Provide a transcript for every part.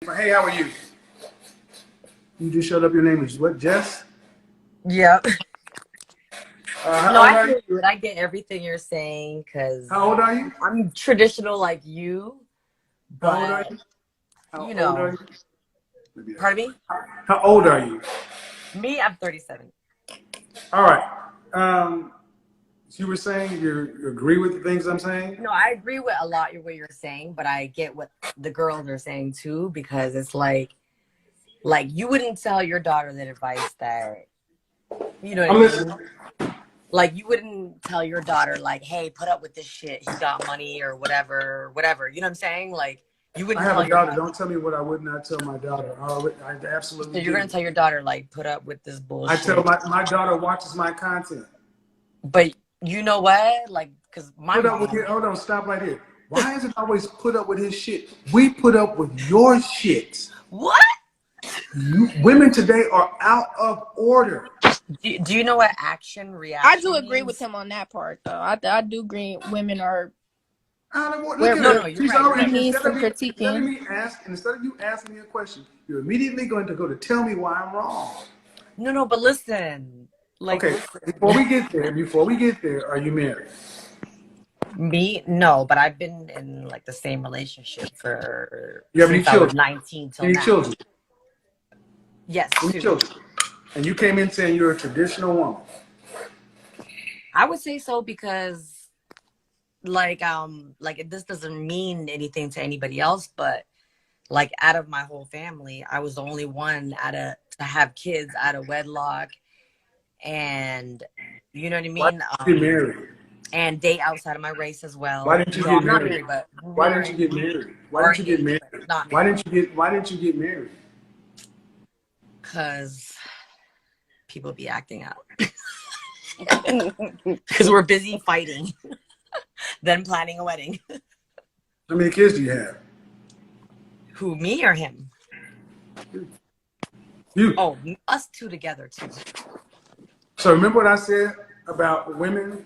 Hey, how are you? You just showed up. Your name is what, Jess? Yep. No, How old I are you? hear you, and I get everything you're saying because How old are you? I'm traditional like you, How old are but you? How you old are know, you? Maybe pardon me. How old are you? Me, I'm 37. All right. Um, you were saying you agree with the things I'm saying? No, I agree with a lot of what you're saying, but I get what the girls are saying too because it's like you wouldn't tell your daughter that advice that you know what I I'm listening. mean. Like you wouldn't tell your daughter like, "Hey, put up with this shit. He got money or whatever, whatever." You know what I'm saying? Like you I wouldn't have tell a your daughter. daughter. Don't tell me what I would not tell my daughter. I So absolutely you're do. gonna tell your daughter like put up with this I tell bullshit. my daughter watches my content. But you know what? Like, cause my Put up with mom, it. Hold on, stop right here. Why is it always put up with his shit? We put up with your shit. what? Women today are out of order. Do you know what action I do reaction agree with means? him on that part, though. I do agree women are Out of order. Look where at No, her. no, you're She's right. You're already right. he needs some critiquing. instead of you asking me a question, you're immediately going to go to tell me why I'm wrong. No, but listen, like, Okay, listen. before we get there, are you married? Me, no, but I've been in like the same relationship for You have any since I was children? 19 till Any now. children? Yes, Any two. children? And you came in saying you're a traditional woman. I would say so because like this doesn't mean anything to anybody else, but like out of my whole family, I was the only one to have kids out of wedlock and you know what I Why mean? didn't you get married? And date outside of my race as Why well. didn't you No, get I'm not married? married, but Why didn't you we're get married? Why we're didn't you get engaged, married? but not married. Why didn't you get married? Because people be acting out. Because we're busy fighting, then planning a wedding. How many kids do you have? Who, me or him? You. Oh, us two together too. So remember what I said about women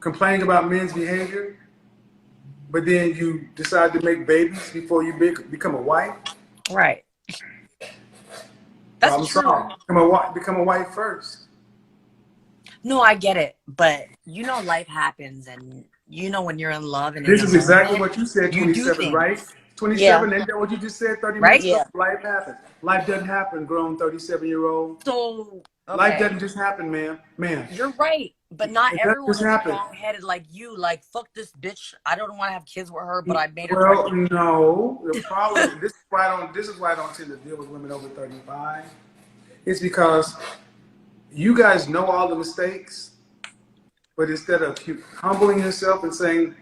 complaining about men's behavior, but then you decide to make babies before you become a wife? Right. That's Problem true. solved. Become a wife first. No, I get it. But you know, life happens and you know, when you're in love and in This the is exactly moment, what you said, you do 27, right? things, Yeah, 27, ain't that what you just said 30 minutes right? ago? yeah. Life happens. Life doesn't happen, grown 37-year-old. So, Life okay. doesn't just happen, man. Man, You're right, but not it doesn't everyone just is happen. strong headed like you. Like, fuck this bitch. I don't want to have kids with her, but I made her Well, pregnant. no. The problem, this is why I don't tend to deal with women over 35. It's because you guys know all the mistakes, but instead of humbling yourself and saying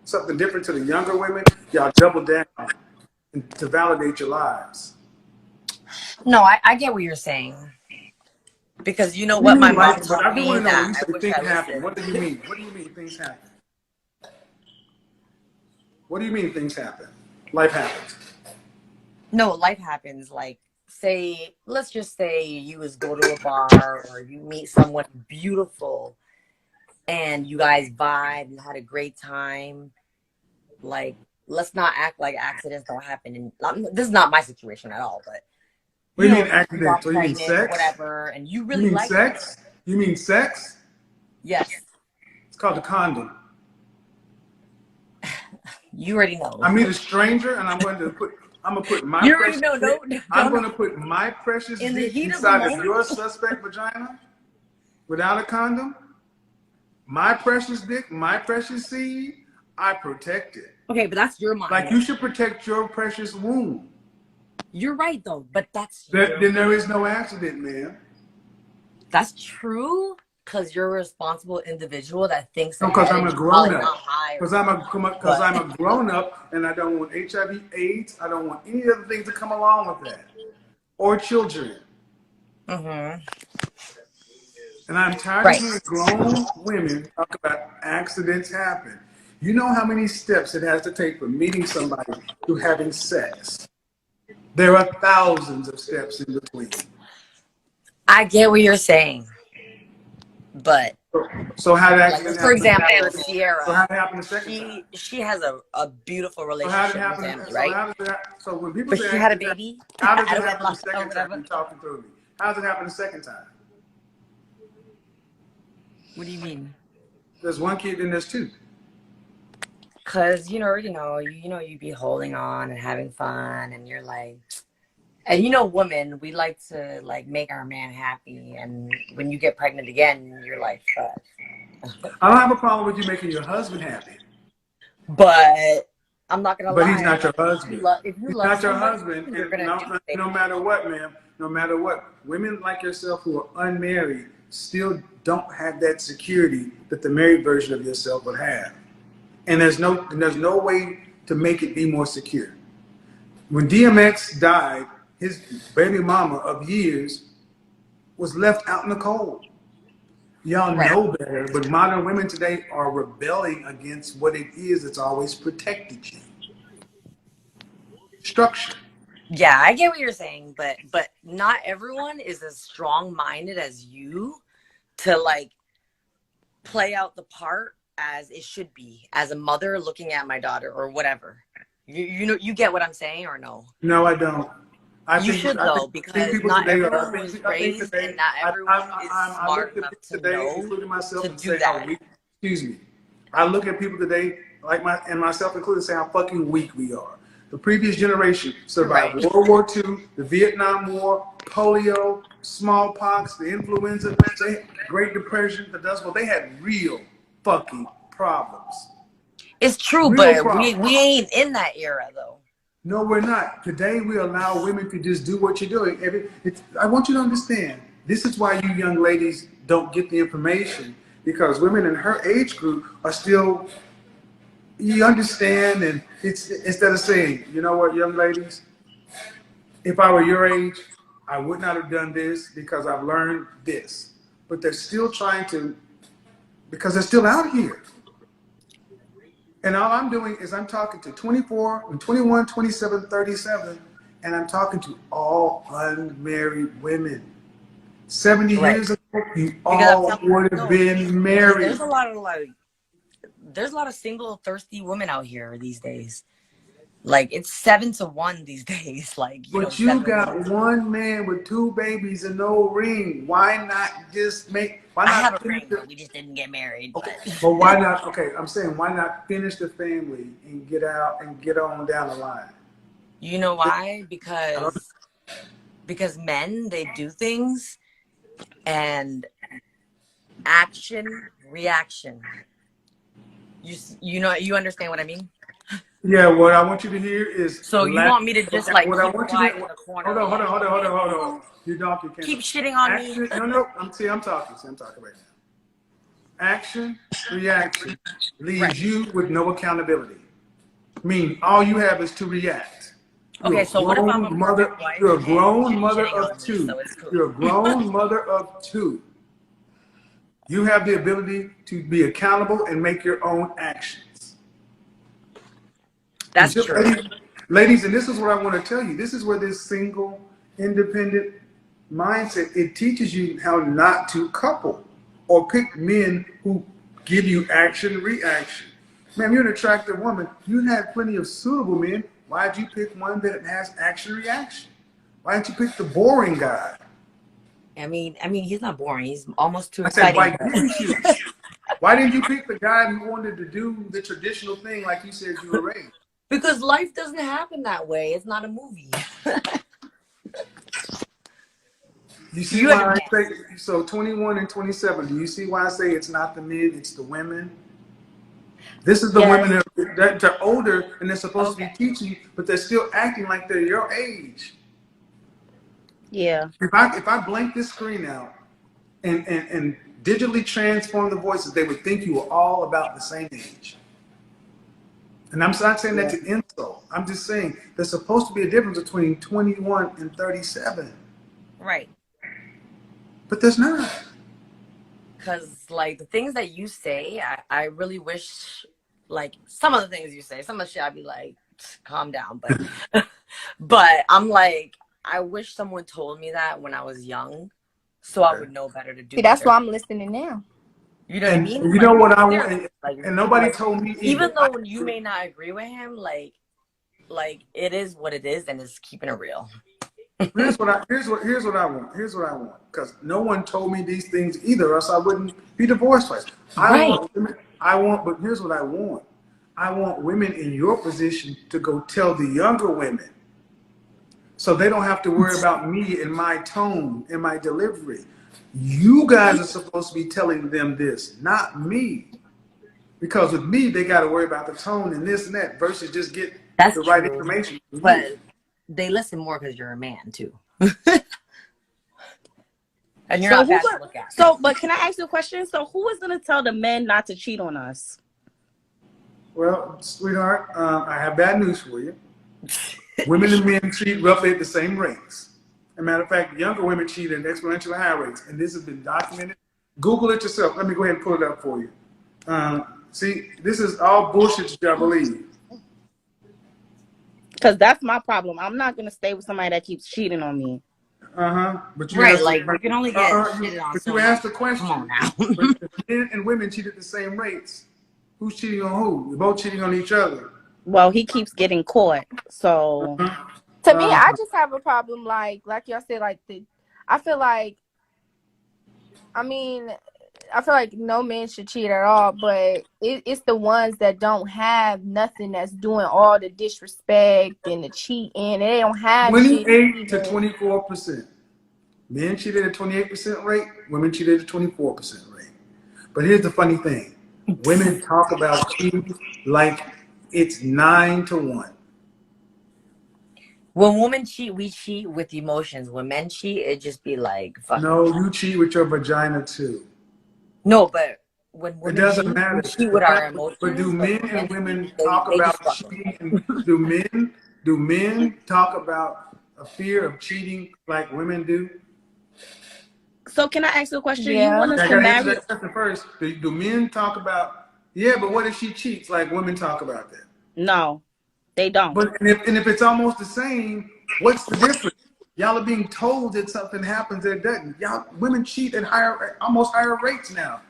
something different to the younger women, y'all double down to validate your lies. No, I get what you're saying. Because you know What do you what my mean mom life? But taught I do want me to know when that you I say wish things I happen. listened. What do you mean? What do you mean things happen? What do you mean things happen? Life happens. No, life happens. Like, say, let's just say you was go to a bar or you meet someone beautiful and you guys vibe and had a great time. Like, let's not act like accidents don't happen. And this is not my situation at all, but What do you you know, mean you got accidental? You mean pregnant or sex? whatever, and you You really mean like them. sex? You mean sex? Yes, It's called a condom. you already know. I meet a stranger and I'm gonna put my You already precious know. dick, No, no, I'm no, no. gonna put my precious In the dick heat of the inside of moment. your suspect vagina without a condom. My precious dick, my precious seed, I protect it. Okay, but that's your Like you mindset. should protect your precious womb. You're right though, but that's your Then there is no accident, man. that's true because you're a responsible individual that thinks No, because ahead I'm and a you're grown probably up. not high or Because but I'm a grown up, and I don't want HIV/AIDS. I don't want any other things to come along with that, or children. hmm And I'm tired of right. hearing grown women talk about accidents happen. You know how many steps it has to take from meeting somebody to having sex. There are thousands of steps in between. I get what you're saying. But So how did like, accident just for happen? example, So how Sierra, did it happen the second time? she has a beautiful So how did it relationship with happen? family, So right? how does that? So when people But say she had a accident happen, baby how does out it of happen the wedlock or second time? whatever. You talking through me? How does it happen the second time? What do you mean? There's one kid, then there's two. Cause you be holding on and having fun, and you're like, and women, we like to like make our man happy, and when you get pregnant again, you're like, fuck. I don't have a problem with you making your husband happy, But I'm not gonna but he's lie, not your like husband. if you He's love not your somebody, husband, you're and gonna do no things. matter what, ma'am, no matter what, women like yourself who are unmarried still don't have that security that the married version of yourself would have. And there's no way to make it be more secure. When DMX died, his baby mama of years was left out in the cold. Y'all Right. know better, but modern women today are rebelling against what it is that's always protected you. Structure. Yeah, I get what you're saying, but not everyone is as strong minded as you to like play out the part as it should be as a mother looking at my daughter or whatever. You get what I'm saying or no? No, I don't. You should though, I think because people not today are. everyone was I think raised today. and not everyone is I look smart at enough people to today, know including myself, to and do say how that. weak. Excuse me. I look at people today, like myself included, say how fucking weak we are. The previous generation survived Right. World War II, the Vietnam War, polio, smallpox, the influenza, Great Depression, the Dust Bowl. They had real fucking problems. It's true, Real but problems. we ain't in that era though. No, we're not. Today, we allow women to just do what you're doing. I want you to understand, this is why you young ladies don't get the information, because women in her age group are still, you understand, and it's instead of saying, you know what, young ladies, if I were your age, I would not have done this because I've learned this. But they're still trying to, because they're still out here. And all I'm doing is I'm talking to 24 and 21, 27, 37, and I'm talking to all unmarried women. 70 Right. years ago, you Because I'm all telling would have no, been because married. there's a lot of single thirsty women out here these days. Like it's 7-1 these days. Like, But you 7 women. got one man with two babies and no ring. Why not just why I have not a finish ring, the, but we just didn't get married. okay, But but why not, okay, I'm saying why not finish the family and get out and get on down the line? you know why? I don't, Because men, they do things and action, reaction. You understand what I mean? yeah, what I want you to hear is So you want me to just like what I keep want you quiet to in the corner, hold on, hold on, like, hold on, hold okay, on, hold on. well, You donkey keep candle. shitting on me? Action, no, I'm talking. See, I'm talking right now. Action, reaction Right. leaves you with no accountability. Meaning all you have is to react. Okay, so what if I'm a perfect wife You're a and you're grown mother shitting of on me, two. so it's cool? You're a grown mother of two. You have the ability to be accountable and make your own actions. That's true. Ladies, and this is what I want to tell you. This is where this single, independent mindset, it teaches you how not to couple or pick men who give you action, reaction. Man, you're an attractive woman. You had plenty of suitable men. Why'd you pick one that has action, reaction? Why didn't you pick the boring guy? I mean, he's not boring. He's almost too I said, exciting. why didn't you? Why didn't you pick the guy who wanted to do the traditional thing like you said you were raised? Because life doesn't happen that way. It's not a movie. You see You why I understand? say, so 21 and 27, do you see why I say it's not the men, it's the women? This is the Yes. women that are older and they're supposed to be Okay. teaching, but they're still acting like they're your age. Yeah. If I blank this screen out and digitally transform the voices, they would think you were all about the same age. And I'm not saying that to insult. I'm just saying there's supposed to be a difference between 21 and 37. Right. But there's not. Because, like, the things that you say, I really wish, like, some of the things you say, some of the shit I'd be like, calm down. But, but I'm like, I wish someone told me that when I was young. so I would know better to do See, that's better. why I'm listening now. You know what I And mean? you know what I There, want, like, and nobody like, told me even either. though you may not agree with him, like it is what it is, and it's keeping it real. Here's what I want. Here's what I want. Because no one told me these things either, or else I wouldn't be divorced twice. Right. But here's what I want. I want women in your position to go tell the younger women, so they don't have to worry about me and my tone and my delivery. You guys are supposed to be telling them this, not me. Because with me, they got to worry about the tone and this and that versus just get That's the right true. information from But you. they listen more because you're a man too, and you're So not who? bad to look at. So, but can I ask you a question? So, who is gonna tell the men not to cheat on us? Well, sweetheart, I have bad news for you. Women and men cheat roughly at the same rates. As a matter of fact, younger women cheat at exponentially higher rates, and this has been documented. Google it yourself. Let me go ahead and pull it up for you. See, this is all bullshit that y'all believe. Because that's my problem. I'm not gonna stay with somebody that keeps cheating on me. But you Right, asked like you can only get shitted on. but So you asked the much. question. Come on now. But if men and women cheat at the same rates, who's cheating on who? You're both cheating on each other. Well, he keeps getting caught. So to me, I just have a problem. Like y'all said, I feel like, I mean, I feel like no man should cheat at all, but it's the ones that don't have nothing that's doing all the disrespect and the cheating, and they don't have shit. 28 to 24%. Men cheated at 28% rate, women cheated at 24% rate. But here's the funny thing. Women talk about cheating like it's 9 to 1. When women cheat, we cheat with emotions. When men cheat, it just be like, fuck. No, you cheat with your vagina too. No, but when It women doesn't cheat, matter. we cheat with our emotions. But do But men when and men women cheat, talk they about just fuck cheating? And do men talk about a fear of cheating like women do? So can I ask you a question? Yeah. You want us I to gotta answer marry? that question first. Do men talk about, yeah, but what if she cheats like women talk about that? No, they don't. But and if it's almost the same, what's the difference? Y'all are being told that something happens that it doesn't. Y'all women cheat at almost higher rates now.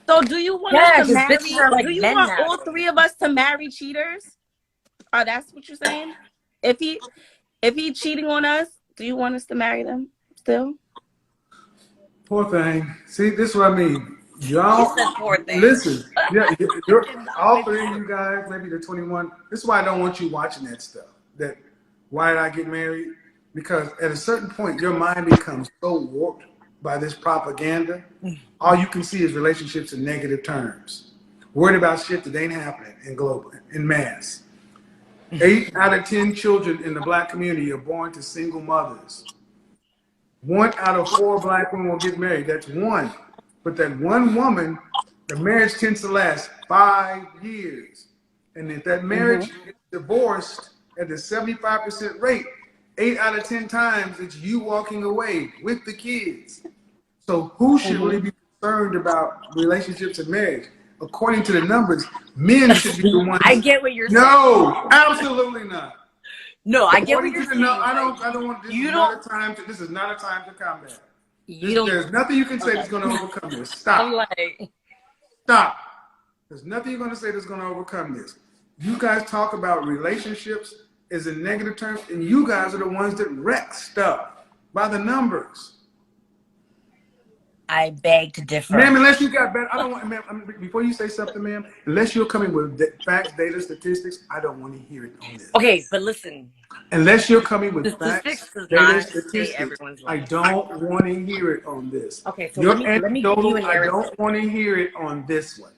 So do you want Yeah, us to 'cause marry? bitches are like Do you men want all now. three of us to marry cheaters? Or that's what you're saying? If he cheating on us, do you want us to marry them still? Poor thing. See, this is what I mean. Y'all He said poor thing. listen. Yeah, all three of you guys, maybe the 21. This is why I don't want you watching that stuff. That why did I get married? Because at a certain point, your mind becomes so warped by this propaganda. All you can see is relationships in negative terms. Worried about shit that ain't happening in mass. 8 out of 10 children in the black community are born to single mothers. 1 out of 4 black women will get married. That's one. But that one woman, the marriage tends to last 5 years. And if that marriage is divorced at the 75% rate, 8 out of 10 times it's you walking away with the kids. So who should really be concerned about relationships and marriage? According to the numbers, men should be the ones. I get what you're saying. No, absolutely not. No, I get what According you're to the saying. no, I don't want. This is not a time to. This is not a time to combat. There's nothing you can say that's going to overcome this. Stop. I'm like, Stop. There's nothing you're going to say that's going to overcome this. You guys talk about relationships as in negative terms, and you guys are the ones that wreck stuff by the numbers. I beg to differ. Ma'am, unless you got better, I don't want, ma'am, before you say something, ma'am, unless you're coming with facts, data, statistics, I don't want to hear it on this. Okay, but listen. Unless you're coming with Statistics facts, does data, not say statistics, everyone's I life. don't want to hear it on this. Okay, so Your let me give you anecdotal, a I narrative. don't want to hear it on this one.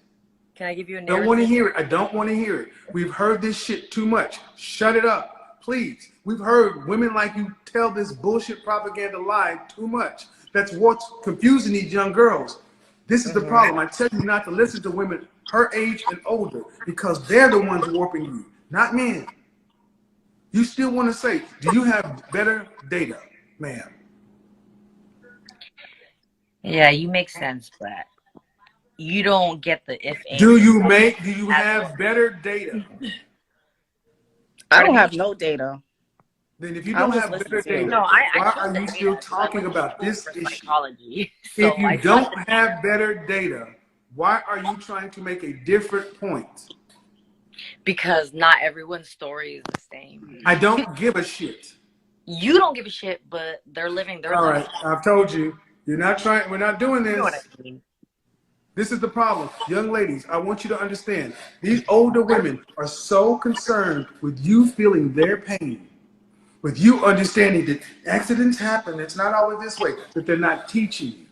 Can I give you a Don't want to narrative? hear it. I don't want to hear it. We've heard this shit too much. Shut it up, please. We've heard women like you tell this bullshit propaganda lie too much. That's what's confusing these young girls. This is the problem. I tell you not to listen to women her age and older because they're the ones warping you, not men. You still want to say, do you have better data, ma'am? Yeah, you make sense, but you don't get the if and. Do you have better data? I don't have no data. Then if you I'll don't just have listen better to you. data, No, I why trust are the you data still because I talking went to about school this for issue? psychology. If So you I trust don't the data have better data, why are you trying to make a different point? because not everyone's story is the same. I don't give a shit. You don't give a shit, but they're living their All life. right, I've told you. You're not trying. We're not doing You know what I this. mean? This is the problem. Young ladies, I want you to understand. These older women are so concerned with you feeling their pain, with you understanding that accidents happen. It's not always this way, that they're not teaching you.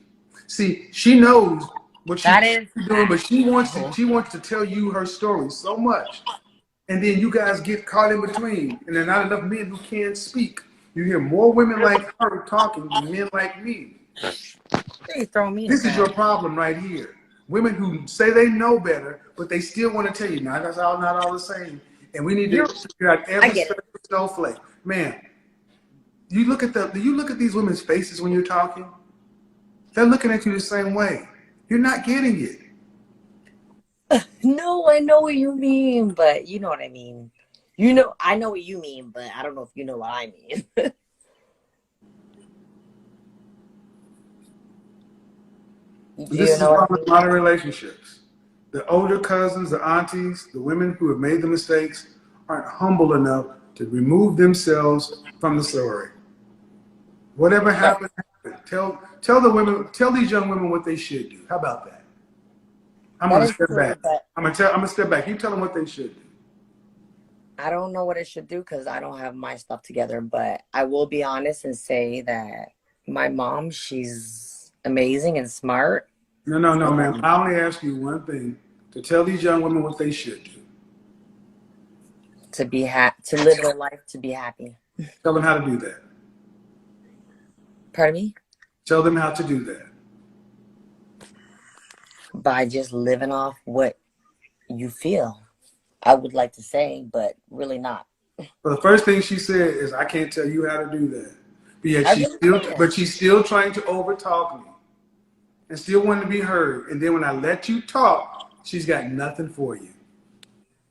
See, she knows what she's That is doing, but factual. she wants to tell you her story so much. And then you guys get caught in between, and there are not enough men who can speak. You hear more women like her talking than men like me. They throw me in a This is corner. your problem right here. Women who say they know better, but they still want to tell you, not all the same. And we need to You're. figure out I every get it. special snowflake. Man, do you look at these women's faces when you're talking? They're looking at you the same way. You're not getting it. No, I know what you mean, but you know what I mean. You know, I know what you mean, but I don't know if you know what I mean. Do This you is the know what I problem in mean? modern relationships. The older cousins, the aunties, the women who have made the mistakes aren't humble enough to remove themselves from the story. Whatever That, happened, happened. Tell the women, tell these young women what they should do. How about that? I'm that gonna is step true, back. but I'm gonna step back. You tell them what they should do. I don't know what I should do because I don't have my stuff together. But I will be honest and say that my mom, she's amazing and smart. No, ma'am. And I only ask you one thing: to tell these young women what they should do. to live their life to be happy. Tell them how to do that. Pardon me? Tell them how to do that. By just living off what you feel. I would like to say, but really not. But the first thing she said is, "I can't tell you how to do that." But yet I really can. she's still trying to overtalk me and still wanting to be heard. And then when I let you talk, she's got nothing for you.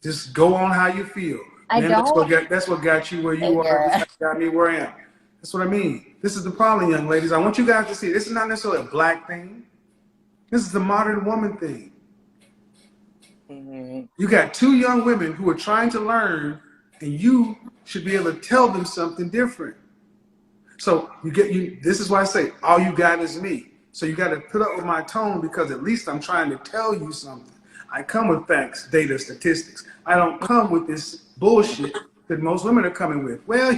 Just go on how you feel, I man. don't. That's what got you where you are. That's Yeah. what got me where I am. That's what I mean. This is the problem, young ladies. I want you guys to see this is not necessarily a black thing. This is a modern woman thing. Hmm. You got two young women who are trying to learn, and you should be able to tell them something different. So this is why I say all you got is me. So you got to put up with my tone because at least I'm trying to tell you something. I come with facts, data, statistics. I don't come with this bullshit that most women are coming with. Well,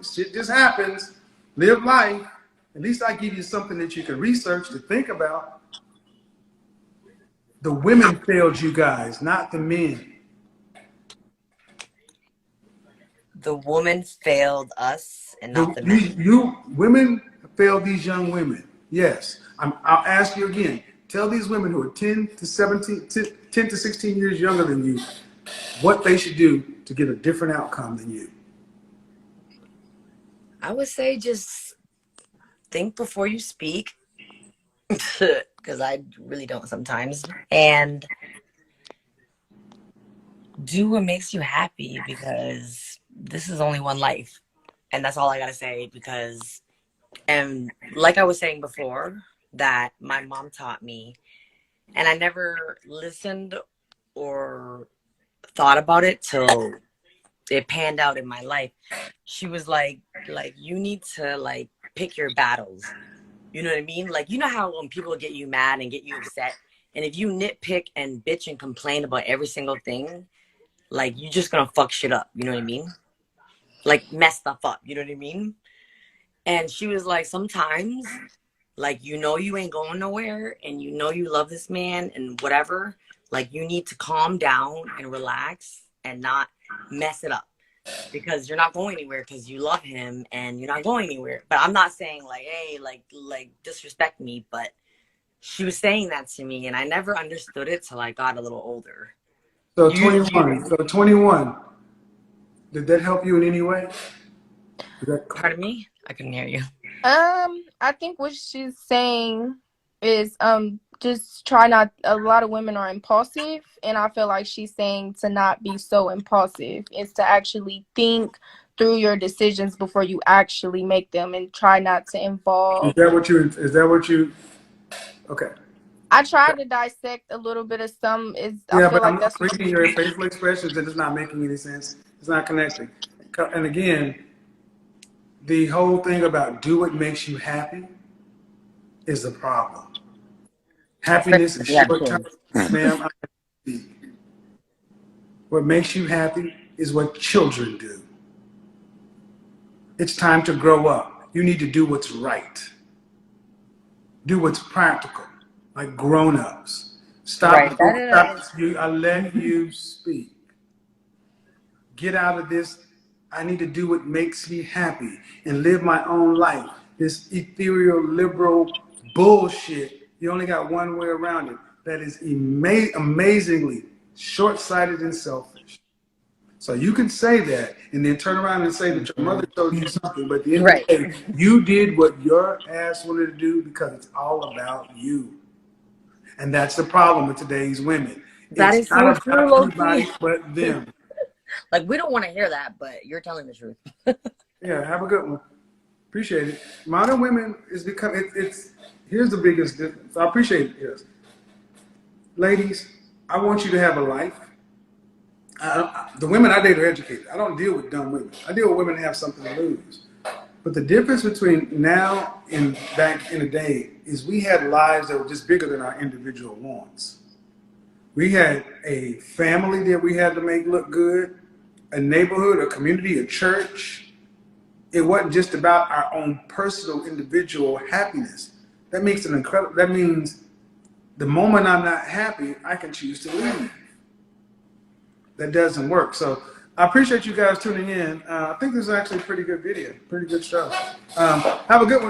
shit just happens. Live life. At least I give you something that you can research to think about. The women failed you guys, not the men. The woman failed us and The, not the you, men. you women fail these young women. Yes. I'll ask you again. Tell these women who are 10 to 17, 10 to 16 years younger than you what they should do to get a different outcome than you. I would say just think before you speak, because I really don't sometimes. And do what makes you happy because this is only one life. And that's all I got to say because, and like I was saying before, that my mom taught me, and I never listened or thought about it till it panned out in my life. She was like you need to like pick your battles. You know what I mean? Like you know how when people get you mad and get you upset, and if you nitpick and bitch and complain about every single thing, like you're just gonna fuck shit up. You know what I mean? Like mess stuff up. You know what I mean? And she was like, sometimes, like you ain't going nowhere, and you love this man and whatever. Like you need to calm down and relax and not mess it up because you're not going anywhere because you love him and you're not going anywhere. But I'm not saying like, hey, like disrespect me, but she was saying that to me and I never understood it till I got a little older. So You 21. So 21. Did that help you in any way? pardon me? I couldn't hear you. I think what she's saying is just try not. A lot of women are impulsive, and I feel like she's saying to not be so impulsive. Is to actually think through your decisions before you actually make them, and try not to involve. Is that what you, okay. I try to dissect a little bit of some. I Yeah, feel but like I'm that's what. reading your facial expressions and it's not making any sense. It's not connecting. And again, the whole thing about do what makes you happy is the problem. Especially Happiness is when you have short term, kids. ma'am. What makes you happy is what children do. It's time to grow up. You need to do what's right. Do what's practical, like grown-ups. Right. Stop. That is. I let you speak. Get out of this. I need to do what makes me happy and live my own life. This ethereal, liberal bullshit. You only got one way around it. That is amazingly short-sighted and selfish. So you can say that and then turn around and say that your mother told you something, but at the end of Right. the day, you did what your ass wanted to do because it's all about you. And that's the problem with today's women. That It's is so not true, about low anybody key. but them. Like, we don't want to hear that, but you're telling the truth. Yeah, have a good one. Appreciate it. Modern women is becoming, it's here's the biggest difference. I appreciate it. Yes. Ladies, I want you to have a life. The women I date are educated. I don't deal with dumb women. I deal with women that have something to lose. But the difference between now and back in the day is we had lives that were just bigger than our individual wants. We had a family that we had to make look good, a neighborhood, a community, a church. It wasn't just about our own personal individual happiness. That makes it incredible. That means the moment I'm not happy, I can choose to leave. That doesn't work. So I appreciate you guys tuning in. I think this is actually a pretty good video, pretty good show. Have a good one.